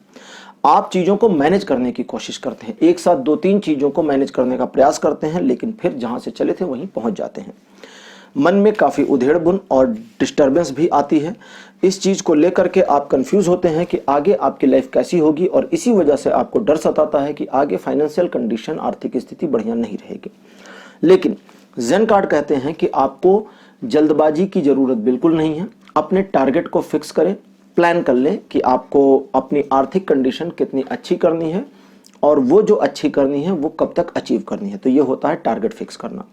Speaker 1: आप चीज़ों को मैनेज करने की कोशिश करते हैं, एक साथ 2-3 चीज़ों को मैनेज करने का प्रयास करते हैं, लेकिन फिर जहां से चले थे वहीं पहुंच जाते हैं। मन में काफ़ी उधेड़-बुन और डिस्टर्बेंस भी आती है। इस चीज़ को लेकर के आप कंफ्यूज होते हैं कि आगे आपकी लाइफ कैसी होगी और इसी वजह से आपको डर सताता है कि आगे फाइनेंशियल कंडीशन, आर्थिक स्थिति बढ़िया नहीं रहेगी। लेकिन ज़ेन कार्ड कहते हैं कि आपको जल्दबाजी की ज़रूरत बिल्कुल नहीं है। अपने टारगेट को फिक्स करें, प्लान कर लें कि आपको अपनी आर्थिक कंडीशन कितनी अच्छी करनी है और वो जो अच्छी करनी है वो कब तक अचीव करनी है। तो ये होता है टारगेट फिक्स करना।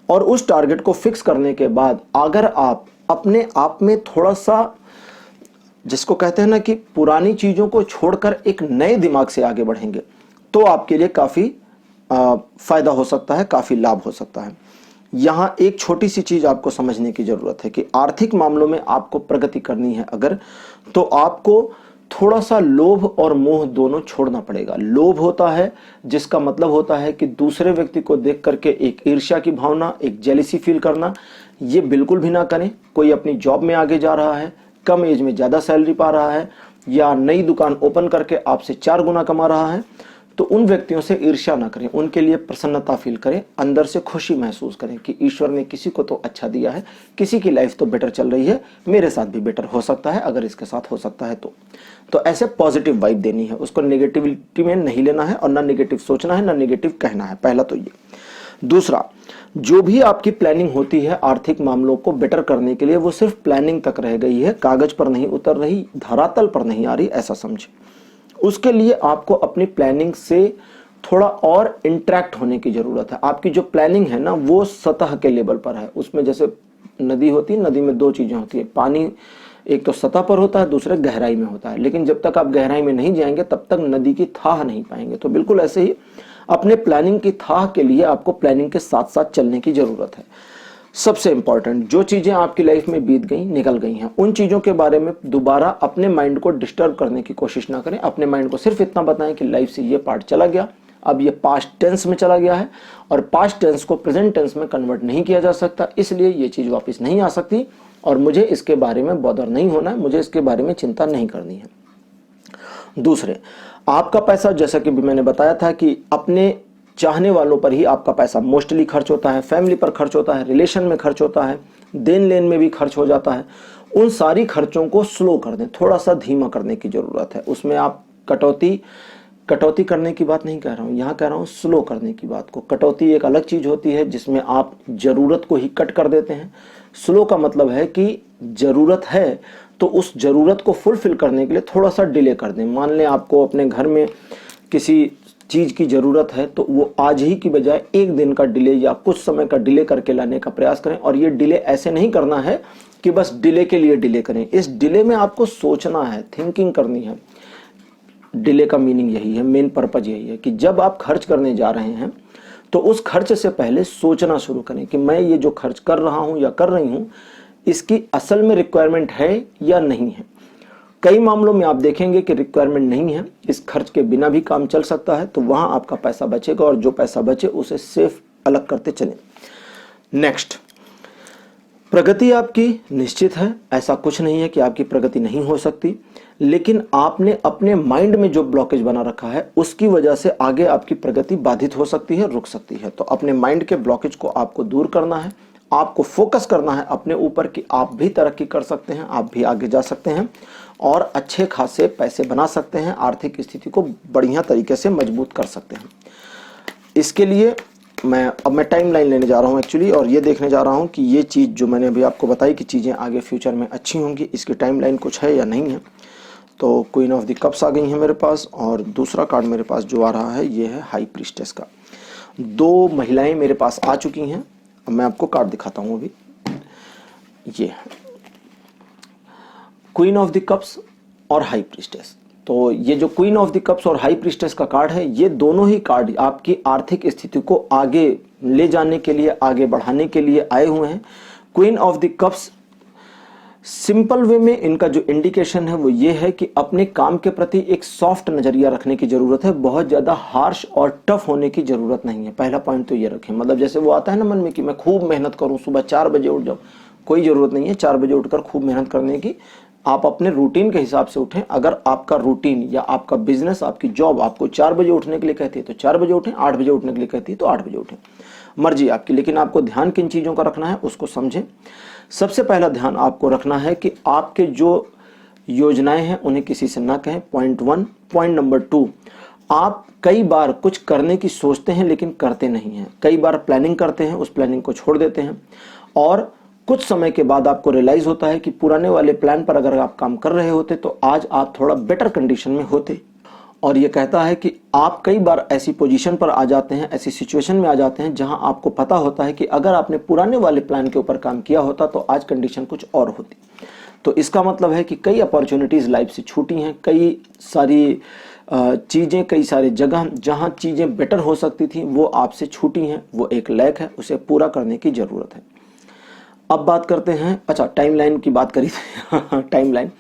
Speaker 1: और उस टारगेट को फिक्स करने के बाद अगर आप अपने आप में थोड़ा सा, जिसको कहते हैं ना कि पुरानी चीज़ों को छोड़कर एक नए दिमाग से आगे बढ़ेंगे, तो आपके लिए काफ़ी फायदा हो सकता है, काफ़ी लाभ हो सकता है। यहाँ एक छोटी सी चीज़ आपको समझने की ज़रूरत है कि आर्थिक मामलों में आपको प्रगति करनी है अगर, तो आपको थोड़ा सा लोभ और मोह दोनों छोड़ना पड़ेगा। लोभ होता है जिसका मतलब होता है कि दूसरे व्यक्ति को देख करके एक ईर्ष्या की भावना, एक जेलिसी फील करना, ये बिल्कुल भी ना करें। कोई अपनी जॉब में आगे जा रहा है, कम एज में ज़्यादा सैलरी पा रहा है या नई दुकान ओपन करके आपसे 4 गुना कमा रहा है, तो उन व्यक्तियों से ईर्ष्या ना करें, उनके लिए प्रसन्नता फील करें, अंदर से खुशी महसूस करें कि ईश्वर ने किसी को तो अच्छा दिया है, किसी की लाइफ तो बेटर चल रही है, मेरे साथ भी बेटर हो सकता है अगर इसके साथ हो सकता है तो ऐसे पॉजिटिव वाइब देनी है, उसको नेगेटिविटी में नहीं लेना है और ना नेगेटिव सोचना है, ना नेगेटिव कहना है। पहला तो ये। दूसरा, जो भी आपकी प्लानिंग होती है आर्थिक मामलों को बेटर करने के लिए, वो सिर्फ प्लानिंग तक रह गई है, कागज पर नहीं उतर रही, धरातल पर नहीं आ रही, ऐसा समझे। उसके लिए आपको अपनी प्लानिंग से थोड़ा और इंटरेक्ट होने की जरूरत है। आपकी जो प्लानिंग है ना वो सतह के लेवल पर है। उसमें जैसे नदी होती है, नदी में 2 चीजें होती है, पानी एक तो सतह पर होता है, दूसरा गहराई में होता है, लेकिन जब तक आप गहराई में नहीं जाएंगे तब तक नदी की थाह नहीं पाएंगे। तो बिल्कुल ऐसे ही अपने प्लानिंग की थाह के लिए आपको प्लानिंग के साथ साथ चलने की जरूरत है। सबसे इंपॉर्टेंट, जो चीजें आपकी लाइफ में बीत गई, निकल गई हैं, उन चीजों के बारे में दोबारा अपने माइंड को डिस्टर्ब करने की कोशिश ना करें। अपने माइंड को सिर्फ इतना बताएं कि लाइफ से ये पार्ट चला गया, अब ये पास्ट टेंस में चला गया है और पास्ट टेंस को प्रेजेंट टेंस में कन्वर्ट नहीं किया जा सकता, इसलिए ये चीज वापस नहीं आ सकती और मुझे इसके बारे में बॉदर नहीं होना है, मुझे इसके बारे में चिंता नहीं करनी है। दूसरे, आपका पैसा, जैसा कि भी मैंने बताया था कि अपने चाहने वालों पर ही आपका पैसा मोस्टली खर्च होता है, फैमिली पर खर्च होता है, रिलेशन में खर्च होता है, देन लेन में भी खर्च हो जाता है। उन सारी खर्चों को स्लो कर दें, थोड़ा सा धीमा करने की जरूरत है। उसमें आप कटौती करने की बात नहीं कह रहा हूं, यहां कह रहा हूं स्लो करने की बात को। कटौती एक अलग चीज होती है जिसमें आप जरूरत को ही कट कर देते हैं। स्लो का मतलब है कि जरूरत है तो उस जरूरत को फुलफिल करने के लिए थोड़ा सा डिले कर दें। मान लें आपको अपने घर में किसी चीज की जरूरत है तो वो आज ही की बजाय एक दिन का डिले या कुछ समय का डिले करके लाने का प्रयास करें। और ये डिले ऐसे नहीं करना है कि बस डिले के लिए डिले करें। इस डिले में आपको सोचना है, थिंकिंग करनी है। डिले का मीनिंग यही है, मेन पर्पज यही है कि जब आप खर्च करने जा रहे हैं तो उस खर्च से पहले सोचना शुरू करें कि मैं ये जो खर्च कर रहा हूं या कर रही हूं इसकी असल में रिक्वायरमेंट है या नहीं है। कई मामलों में आप देखेंगे कि रिक्वायरमेंट नहीं है, इस खर्च के बिना भी काम चल सकता है, तो वहां आपका पैसा बचेगा और जो पैसा बचे उसे सेफ अलग करते चलें। नेक्स्ट, प्रगति आपकी निश्चित है, ऐसा कुछ नहीं है कि आपकी प्रगति नहीं हो सकती, लेकिन आपने अपने माइंड में जो ब्लॉकेज बना रखा है उसकी वजह से आगे आपकी प्रगति बाधित हो सकती है, रुक सकती है। तो अपने माइंड के ब्लॉकेज को आपको दूर करना है, आपको फोकस करना है अपने ऊपर कि आप भी तरक्की कर सकते हैं, आप भी आगे जा सकते हैं और अच्छे खासे पैसे बना सकते हैं, आर्थिक स्थिति को बढ़िया तरीके से मजबूत कर सकते हैं। इसके लिए मैं टाइमलाइन लेने जा रहा हूं एक्चुअली, और ये देखने जा रहा हूं कि ये चीज़ जो मैंने अभी आपको बताई कि चीज़ें आगे फ्यूचर में अच्छी होंगी, इसकी टाइमलाइन कुछ है या नहीं है। तो क्वीन ऑफ द कप्स आ गई है मेरे पास, और दूसरा कार्ड मेरे पास जो आ रहा है ये है हाई प्रीस्टेस का। दो महिलाएं मेरे पास आ चुकी हैं, मैं आपको कार्ड दिखाता हूं अभी। ये क्वीन ऑफ द कप्स और हाई प्रीस्टेस। तो ये जो क्वीन ऑफ द कप्स और हाई प्रीस्टेस का कार्ड है, ये दोनों ही कार्ड आपकी आर्थिक स्थिति को आगे ले जाने के लिए, आगे बढ़ाने के लिए आए हुए हैं। Queen of the cups simple way में इनका जो इंडिकेशन है वो ये है कि अपने काम के प्रति एक सॉफ्ट नजरिया रखने की जरूरत है, बहुत ज्यादा हार्श और टफ होने की जरूरत नहीं है। पहला पॉइंट तो ये रखें, मतलब जैसे वो आता है ना मन में कि मैं खूब मेहनत करूं, सुबह 4 बजे उठ जाऊं, कोई जरूरत नहीं है 4 बजे उठकर खूब मेहनत करने की। आप अपने रूटीन के हिसाब से उठें। अगर आपका रूटीन या आपका बिजनेस, आपकी जॉब आपको 4 बजे उठने के लिए कहती है तो 4 बजे उठें, 8 बजे उठने के लिए कहती है तो 8 बजे उठें, मर्जी आपकी। लेकिन आपको ध्यान किन चीजों का रखना है उसको समझें। सबसे पहला ध्यान आपको रखना है कि आपके जो योजनाएं हैं उन्हें किसी से ना कहें, पॉइंट 1। पॉइंट नंबर 2, आप कई बार कुछ करने की सोचते हैं लेकिन करते नहीं हैं। कई बार प्लानिंग करते हैं, उस प्लानिंग को छोड़ देते हैं और कुछ समय के बाद आपको रियलाइज होता है कि पुराने वाले प्लान पर अगर आप काम कर रहे होते तो आज आप थोड़ा बेटर कंडीशन में होते। और ये कहता है कि आप कई बार ऐसी पोजीशन पर आ जाते हैं, ऐसी सिचुएशन में आ जाते हैं जहां आपको पता होता है कि अगर आपने पुराने वाले प्लान के ऊपर काम किया होता तो आज कंडीशन कुछ और होती। तो इसका मतलब है कि कई अपॉर्चुनिटीज लाइफ से छूटी हैं, कई सारी चीजें, कई सारे जगह जहां चीजें बेटर हो सकती थी वो आपसे छूटी हैं। वो एक लैक है, उसे पूरा करने की जरूरत है। अब बात करते हैं, अच्छा टाइमलाइन की बात करी थी टाइमलाइन,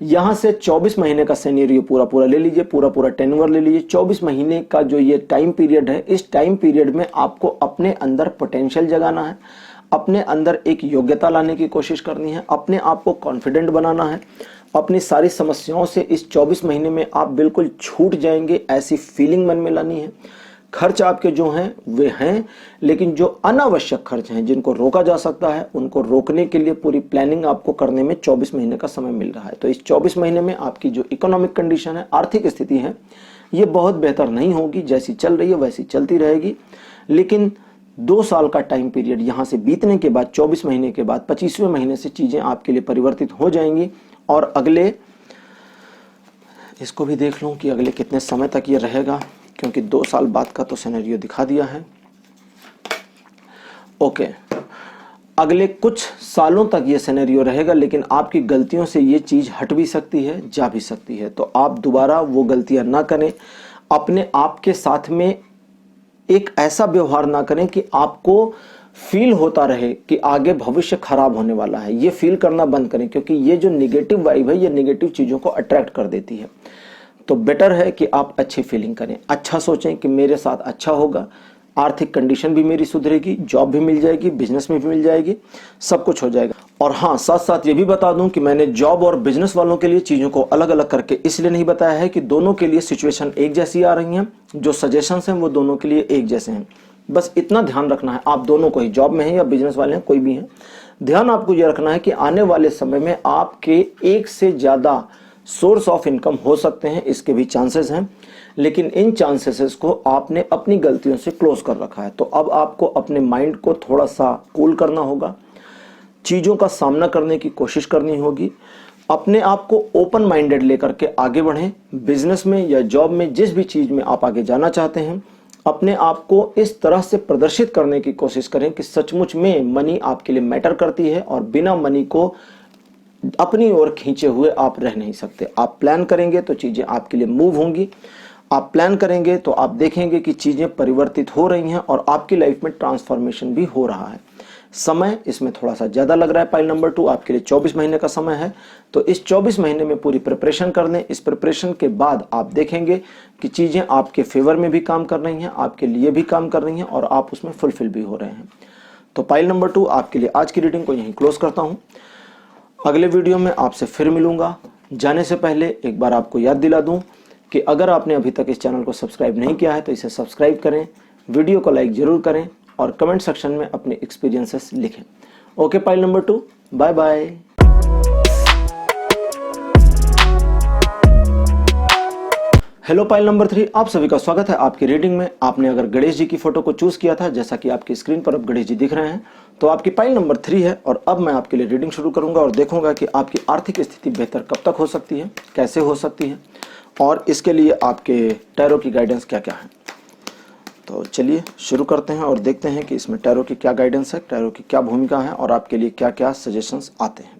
Speaker 1: यहां से 24 महीने का सिनेरियो पूरा ले लीजिए, पूरा टेन्योर ले लीजिए। 24 महीने का जो ये टाइम पीरियड है, इस टाइम पीरियड में आपको अपने अंदर पोटेंशियल जगाना है, अपने अंदर एक योग्यता लाने की कोशिश करनी है, अपने आप को कॉन्फिडेंट बनाना है। अपनी सारी समस्याओं से इस 24 महीने में आप बिल्कुल छूट जाएंगे, ऐसी फीलिंग मन में लानी है। खर्च आपके जो हैं वे हैं, लेकिन जो अनावश्यक खर्च हैं जिनको रोका जा सकता है उनको रोकने के लिए पूरी प्लानिंग आपको करने में 24 महीने का समय मिल रहा है। तो इस 24 महीने में आपकी जो इकोनॉमिक कंडीशन है, आर्थिक स्थिति है, ये बहुत बेहतर नहीं होगी, जैसी चल रही है वैसी चलती रहेगी। लेकिन 2 साल का टाइम पीरियड यहां से बीतने के बाद, 24 महीने के बाद 25वें महीने से चीजें आपके लिए परिवर्तित हो जाएंगी। और अगले, इसको भी देख लूं कि अगले कितने समय तक ये रहेगा, क्योंकि 2 साल बाद का तो सिनेरियो दिखा दिया है। ओके, अगले कुछ सालों तक ये सिनेरियो रहेगा, लेकिन आपकी गलतियों से ये चीज हट भी सकती है, जा भी सकती है। तो आप दोबारा वो गलतियां ना करें, अपने आप के साथ में एक ऐसा व्यवहार ना करें कि आपको फील होता रहे कि आगे भविष्य खराब होने वाला है। ये फील करना बंद करें, क्योंकि ये जो निगेटिव वाइब है ये निगेटिव चीजों को अट्रैक्ट कर देती है। तो बेटर है कि आप अच्छी फीलिंग करें, अच्छा सोचें कि मेरे साथ अच्छा होगा, आर्थिक कंडीशन भी मेरी सुधरेगी, जॉब भी मिल जाएगी, बिजनेस में भी मिल जाएगी, सब कुछ हो जाएगा। और हाँ, साथ साथ ये भी बता दूं कि मैंने जॉब और बिजनेस वालों के लिए चीजों को अलग अलग करके इसलिए नहीं बताया है कि दोनों के लिए सिचुएशन एक जैसी आ रही हैं, जो सजेशंस हैं वो दोनों के लिए एक जैसे हैं। बस इतना ध्यान रखना है, आप दोनों को ही, जॉब में है या बिजनेस वाले हैं, कोई भी है, ध्यान आपको यह रखना है कि आने वाले समय में आपके एक से ज्यादा सोर्स ऑफ इनकम हो सकते हैं, इसके भी चांसेस हैं, लेकिन इन चांसेस को आपने अपनी गलतियों से क्लोज कर रखा है। तो अब आपको अपने माइंड को थोड़ा सा कूल करना होगा, चीजों का सामना करने की कोशिश करनी होगी, अपने आप को ओपन माइंडेड लेकर के आगे बढ़ें। बिजनेस में या जॉब में, जिस भी चीज में आप आगे जाना चाहते हैं, अपने आप को इस तरह से प्रदर्शित करने की कोशिश करें कि सचमुच में मनी आपके लिए मैटर करती है और बिना मनी को अपनी ओर खींचे हुए आप रह नहीं सकते। आप प्लान करेंगे तो चीजें आपके लिए मूव होंगी। आप प्लान करेंगे तो आप देखेंगे कि चीजें परिवर्तित हो रही हैं और आपकी लाइफ में ट्रांसफॉर्मेशन भी हो रहा है। समय इसमें थोड़ा सा ज्यादा लग रहा है। पाइल नंबर 2 आपके लिए 24 महीने का समय है, तो इस 24 महीने में पूरी प्रिपरेशन कर लें। इस प्रिपरेशन के बाद आप देखेंगे कि चीजें आपके फेवर में भी काम कर रही हैं, आपके लिए भी काम कर रही हैं और आप उसमें फुलफिल भी हो रहे हैं। तो पाइल नंबर 2 आपके लिए आज की रीडिंग को यहीं क्लोज करता हूं। अगले वीडियो में आपसे फिर मिलूंगा। जाने से पहले एक बार आपको याद दिला दूं कि अगर आपने अभी तक इस चैनल को सब्सक्राइब नहीं किया है तो इसे सब्सक्राइब करें, वीडियो को लाइक जरूर करें और कमेंट सेक्शन में अपने एक्सपीरियंसेस लिखें। Okay pile number 2, bye bye. Hello pile number 3, आप सभी का स्वागत है आपकी रीडिंग में। आपने अगर गणेश जी की फोटो को चूज किया था, जैसा कि आपकी स्क्रीन पर अब गणेश जी दिख रहे हैं, तो आपकी पाइल नंबर 3 है और अब मैं आपके लिए रीडिंग शुरू करूंगा और देखूंगा कि आपकी आर्थिक स्थिति बेहतर कब तक हो सकती है, कैसे हो सकती है और इसके लिए आपके टैरो की गाइडेंस क्या क्या है। तो चलिए शुरू करते हैं और देखते हैं कि इसमें टैरो की क्या गाइडेंस है, टैरो की क्या भूमिका है और आपके लिए क्या क्या सजेशंस आते हैं।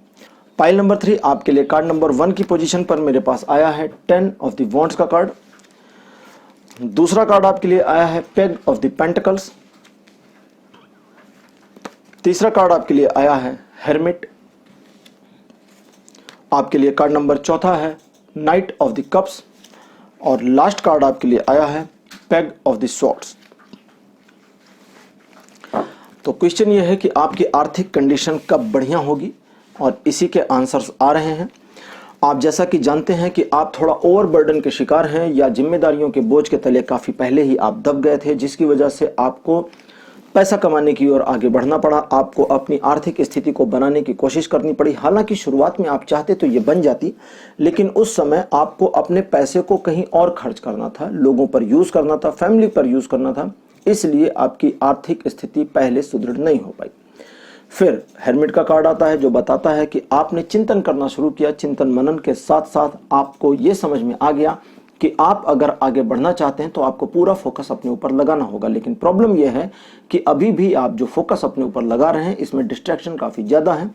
Speaker 1: पाइल नंबर 3 आपके लिए कार्ड नंबर 1 की पोजीशन पर मेरे पास आया है 10 ऑफ द वॉन्ड्स का कार्ड। दूसरा कार्ड आपके लिए आया है पेग ऑफ द पेंटिकल्स। तीसरा कार्ड आपके लिए आया है हेरमिट। आपके लिए कार्ड नंबर 4 है नाइट ऑफ द कप्स और लास्ट कार्ड आपके लिए आया है पेग ऑफ द स्वॉर्ड्स। तो क्वेश्चन यह है कि आपकी आर्थिक कंडीशन कब बढ़िया होगी और इसी के आंसर्स आ रहे हैं। आप जैसा कि जानते हैं कि आप थोड़ा ओवरबर्डन के शिकार हैं या जिम्मेदारियों के बोझ के तले काफी पहले ही आप दब गए थे, जिसकी वजह से आपको पैसा कमाने की ओर आगे बढ़ना पड़ा। आपको अपनी आर्थिक स्थिति को बनाने की कोशिश करनी पड़ी। हालांकि शुरुआत में आप चाहते तो ये बन जाती, लेकिन उस समय आपको अपने पैसे को कहीं और खर्च करना था, लोगों पर यूज करना था, फैमिली पर यूज करना था, इसलिए आपकी आर्थिक स्थिति पहले सुदृढ़ नहीं हो पाई। फिर हेरमिट का कार्ड आता है जो बताता है कि आपने चिंतन करना शुरू किया। चिंतन मनन के साथ साथ आपको यह समझ में आ गया कि आप अगर आगे बढ़ना चाहते हैं तो आपको पूरा फोकस अपने ऊपर लगाना होगा। लेकिन प्रॉब्लम यह है कि अभी भी आप जो फोकस अपने ऊपर लगा रहे हैं इसमें डिस्ट्रैक्शन काफी ज्यादा है,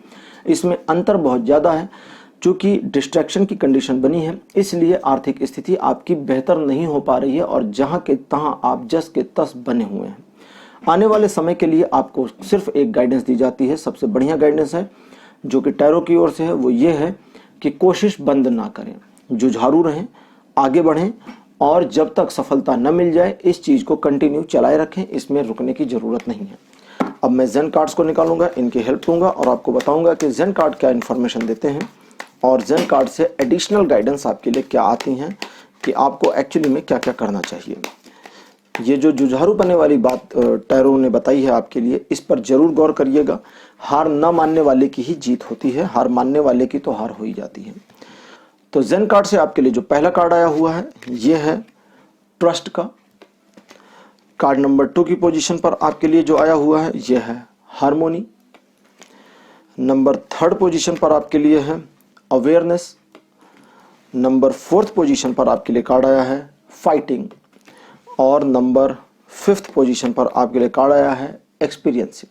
Speaker 1: इसमें अंतर बहुत ज्यादा है। चूंकि डिस्ट्रैक्शन की कंडीशन बनी है इसलिए आर्थिक स्थिति आपकी बेहतर नहीं हो पा रही है और जहां के तहां आप जस के तस बने हुए हैं। आने वाले समय के लिए आपको सिर्फ एक गाइडेंस दी जाती है, सबसे बढ़िया गाइडेंस है जो कि टैरो की ओर से है, वो ये है कि कोशिश बंद ना करें, जुझारू रहें, आगे बढ़ें और जब तक सफलता न मिल जाए इस चीज को कंटिन्यू चलाए रखें, इसमें रुकने की जरूरत नहीं है। अब मैं जेन कार्ड्स को निकालूंगा, इनकी हेल्प लूंगा और आपको बताऊंगा कि जेन कार्ड क्या इन्फॉर्मेशन देते हैं और जेन कार्ड से एडिशनल गाइडेंस आपके लिए क्या आती हैं कि आपको एक्चुअली में क्या क्या करना चाहिए। ये जो जुझारू बनने वाली बात टैरो ने बताई है आपके लिए, इस पर जरूर गौर करिएगा। हार न मानने वाले की ही जीत होती है, हार मानने वाले की तो हार हो ही जाती है। तो जेन कार्ड से आपके लिए जो पहला कार्ड आया हुआ है ये है ट्रस्ट का। कार्ड नंबर 2 की पोजीशन पर आपके लिए जो आया हुआ है ये है हार्मोनी। नंबर 3rd पोजीशन पर आपके लिए है अवेयरनेस। नंबर 4th पोजीशन पर आपके लिए कार्ड आया है फाइटिंग और नंबर 5th पोजीशन पर आपके लिए कार्ड आया है एक्सपीरियंस।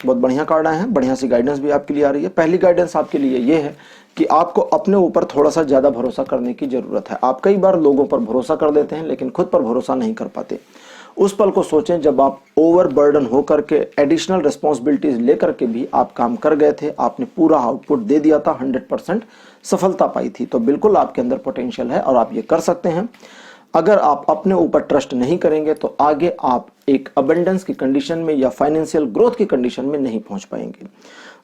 Speaker 1: बहुत बढ़िया कार्ड आए हैं, बढ़िया सी गाइडेंस भी आपके लिए आ रही है। पहली गाइडेंस आपके लिए ये है कि आपको अपने ऊपर थोड़ा सा ज्यादा भरोसा करने की जरूरत है। आप कई बार लोगों पर भरोसा कर देते हैं लेकिन खुद पर भरोसा नहीं कर पाते। उस पल को सोचें जब आप ओवरबर्डन होकर के एडिशनल रिस्पॉन्सिबिलिटीज लेकर के भी आप काम कर गए थे, आपने पूरा आउटपुट दे दिया था, 100% सफलता पाई थी। तो बिल्कुल आपके अंदर पोटेंशियल है और आप ये कर सकते हैं। अगर आप अपने ऊपर ट्रस्ट नहीं करेंगे तो आगे आप एक अबंडेंस की कंडीशन में या फाइनेंशियल ग्रोथ की कंडीशन में नहीं पहुंच पाएंगे।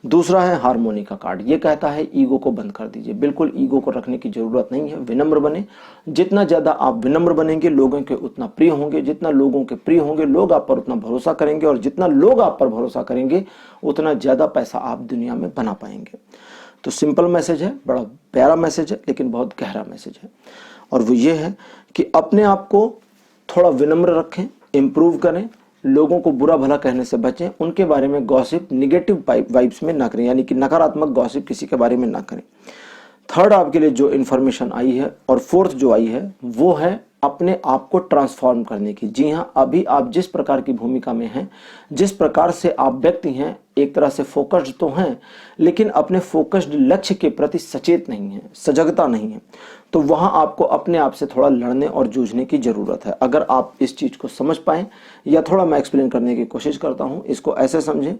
Speaker 1: दूसरा है हार्मोनी का कार्ड। ये कहता है ईगो को बंद कर दीजिए। बिल्कुल ईगो को रखने की जरूरत नहीं है, विनम्र बने। जितना ज्यादा आप विनम्र बनेंगे लोगों के उतना प्रिय होंगे, जितना लोगों के प्रिय होंगे लोग आप पर उतना भरोसा करेंगे और जितना लोग आप पर भरोसा करेंगे उतना ज्यादा पैसा आप दुनिया में बना पाएंगे। तो सिंपल मैसेज है, बड़ा प्यारा मैसेज है लेकिन बहुत गहरा मैसेज है और वो ये है कि अपने आप को थोड़ा विनम्र रखें, इंप्रूव करें, लोगों को बुरा भला कहने से बचें, उनके बारे में गॉसिप, निगेटिव वाइब्स में ना करें, यानी कि नकारात्मक गॉसिप किसी के बारे में ना करें। थर्ड आपके लिए जो इंफॉर्मेशन आई है और फोर्थ जो आई है वो है अपने आप को ट्रांसफॉर्म करने की। जी हाँ, अभी आप जिस प्रकार की भूमिका में हैं, जिस प्रकार से आप व्यक्ति हैं, एक तरह से फोकस्ड तो हैं लेकिन अपने फोकस्ड लक्ष्य के प्रति सचेत नहीं है, सजगता नहीं है, तो वहां आपको अपने आप से थोड़ा लड़ने और जूझने की जरूरत है। अगर आप इस चीज को समझ पाए, या थोड़ा मैं एक्सप्लेन करने की कोशिश करता हूं, इसको ऐसे समझें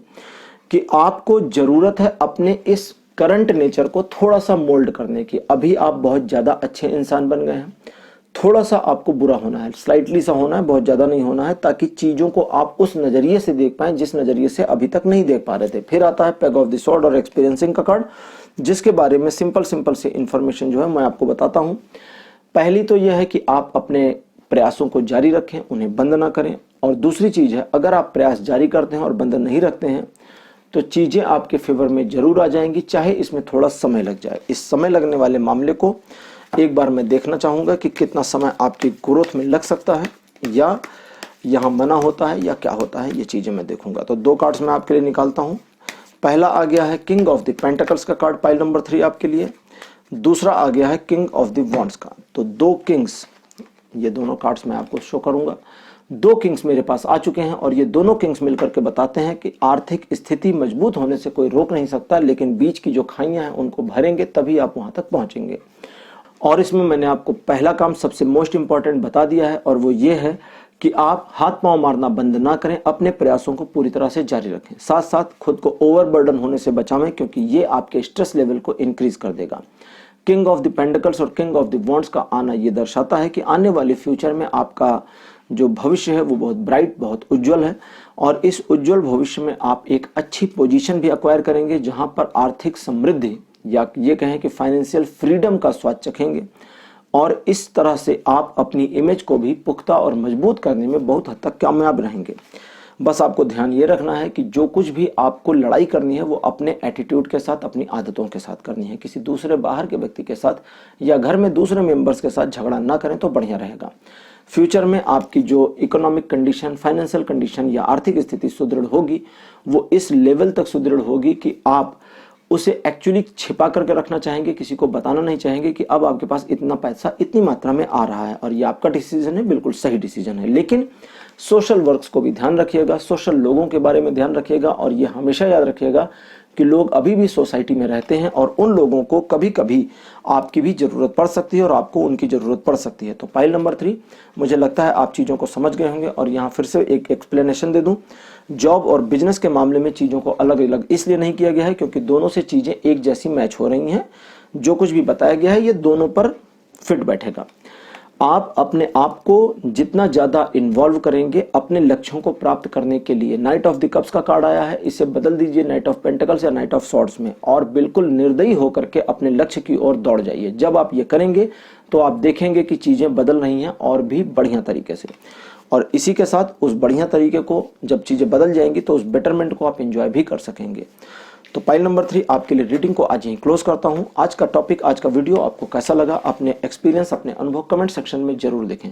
Speaker 1: कि आपको जरूरत है अपने इस करंट नेचर को थोड़ा सा मोल्ड करने की। अभी आप बहुत ज्यादा अच्छे इंसान बन गए हैं, थोड़ा सा आपको बुरा होना है, स्लाइटली सा होना है, बहुत ज्यादा नहीं होना है, ताकि चीजों को आप उस नजरिए से देख पाएं जिस नजरिए से अभी तक नहीं देख पा रहे थे। फिर आता है पेग ऑफ द स्वॉर्ड और एक्सपीरियंसिंग का कार्ड, जिसके बारे में सिंपल से इंफॉर्मेशन जो है मैं आपको बताता हूं। पहली तो यह है कि आप अपने प्रयासों को जारी रखें, उन्हें बंद ना करें। और दूसरी चीज है, अगर आप प्रयास जारी करते हैं और बंद नहीं रखते हैं तो चीजें आपके फेवर में जरूर आ जाएंगी, चाहे इसमें थोड़ा समय लग जाए। इस समय लगने वाले मामले को एक बार मैं देखना चाहूंगा कि कितना समय आपकी ग्रोथ में लग सकता है, या यहां मना होता है या क्या होता है, ये चीजें मैं देखूंगा। तो दो कार्ड्स मैं आपके लिए निकालता हूं। पहला आ गया है किंग ऑफ द पेंटिकल्स का कार्ड, पाइल नंबर 3 आपके लिए। दूसरा आ गया है किंग ऑफ द वॉन्ड्स का। तो दो किंग्स, ये दोनों कार्ड्स मैं आपको शो करूंगा। दो किंग्स मेरे पास आ चुके हैं और ये दोनों किंग्स मिलकर के बताते हैं कि आर्थिक स्थिति मजबूत होने से कोई रोक नहीं सकता, लेकिन बीच की जो खाइयां हैं उनको भरेंगे तभी आप वहां तक पहुंचेंगे। और इसमें मैंने आपको पहला काम सबसे मोस्ट इंपॉर्टेंट बता दिया है, और वो ये है कि आप हाथ पांव मारना बंद ना करें, अपने प्रयासों को पूरी तरह से जारी रखें, साथ साथ खुद को ओवरबर्डन होने से बचावें, क्योंकि ये आपके स्ट्रेस लेवल को इंक्रीज कर देगा। किंग ऑफ द पेंटिकल्स और किंग ऑफ द वॉन्ड्स का आना ये दर्शाता है कि आने वाले फ्यूचर में आपका जो भविष्य है वो बहुत ब्राइट, बहुत उज्जवल है, और इस उज्जवल भविष्य में आप एक अच्छी पोजीशन भी अक्वायर करेंगे, जहां पर आर्थिक समृद्धि या ये कहें कि फाइनेंशियल फ्रीडम का स्वाद चखेंगे। और इस तरह से आप अपनी इमेज को भी पुख्ता और मजबूत करने में बहुत हद तक कामयाब रहेंगे। बस आपको ध्यान ये रखना है कि जो कुछ भी आपको लड़ाई करनी है वो अपने एटीट्यूड के साथ, अपनी आदतों के साथ करनी है। किसी दूसरे बाहर के व्यक्ति के साथ या घर में दूसरे मेंबर्स के साथ झगड़ा ना करें तो बढ़िया रहेगा। फ्यूचर में आपकी जो इकोनॉमिक कंडीशन, फाइनेंशियल कंडीशन या आर्थिक स्थिति सुदृढ़ होगी, वो इस लेवल तक सुदृढ़ होगी कि आप उसे एक्चुअली छिपा करके रखना चाहेंगे, किसी को बताना नहीं चाहेंगे कि अब आपके पास इतना पैसा इतनी मात्रा में आ रहा है, और ये आपका डिसीजन है, बिल्कुल सही डिसीजन है। लेकिन सोशल वर्क्स को भी ध्यान रखिएगा, सोशल लोगों के बारे में ध्यान रखिएगा, और ये हमेशा याद रखिएगा कि लोग अभी भी सोसाइटी में रहते हैं और उन लोगों को कभी कभी आपकी भी जरूरत पड़ सकती है और आपको उनकी जरूरत पड़ सकती है। तो पाइल नंबर 3, मुझे लगता है आप चीजों को समझ गए होंगे, और यहाँ फिर से एक एक्सप्लेनेशन दे दूं। जॉब और बिजनेस के मामले में चीजों को अलग अलग इसलिए नहीं किया गया है क्योंकि दोनों से चीजें एक जैसी मैच हो रही हैं। जो कुछ भी बताया गया है ये दोनों पर फिट बैठेगा। आप अपने आप को जितना ज्यादा इन्वॉल्व करेंगे अपने लक्ष्यों को प्राप्त करने के लिए, नाइट ऑफ द कप्स का कार्ड आया है, इसे बदल दीजिए नाइट ऑफ पेंटिकल्स या नाइट ऑफ स्वॉर्ड्स में, और बिल्कुल निर्दयी होकर के अपने लक्ष्य की ओर दौड़ जाइए। जब आप ये करेंगे तो आप देखेंगे कि चीजें बदल रही हैं और भी बढ़िया तरीके से, और इसी के साथ उस बढ़िया तरीके को, जब चीजें बदल जाएंगी तो उस बेटरमेंट को आप एंजॉय भी कर सकेंगे। तो पाइल नंबर 3 आपके लिए रीडिंग को आज यहीं क्लोज करता हूं। आज का टॉपिक, आज का वीडियो आपको कैसा लगा, अपने एक्सपीरियंस, अपने अनुभव कमेंट सेक्शन में जरूर देखें।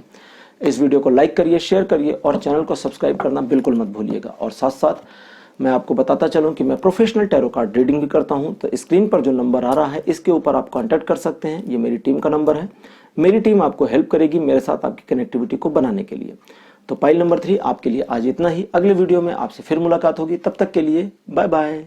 Speaker 1: इस वीडियो को लाइक करिए, शेयर करिए और चैनल को सब्सक्राइब करना बिल्कुल मत भूलिएगा। और साथ साथ मैं आपको बताता चलूं कि मैं प्रोफेशनल टैरो कार्ड रीडिंग भी करता हूं। तो स्क्रीन पर जो नंबर आ रहा है इसके ऊपर आप कॉन्टैक्ट कर सकते हैं, ये मेरी टीम का नंबर है। मेरी टीम आपको हेल्प करेगी मेरे साथ आपकी कनेक्टिविटी को बनाने के लिए। तो पाइल नंबर 3 आपके लिए आज इतना ही। अगले वीडियो में आपसे फिर मुलाकात होगी, तब तक के लिए बाय बाय।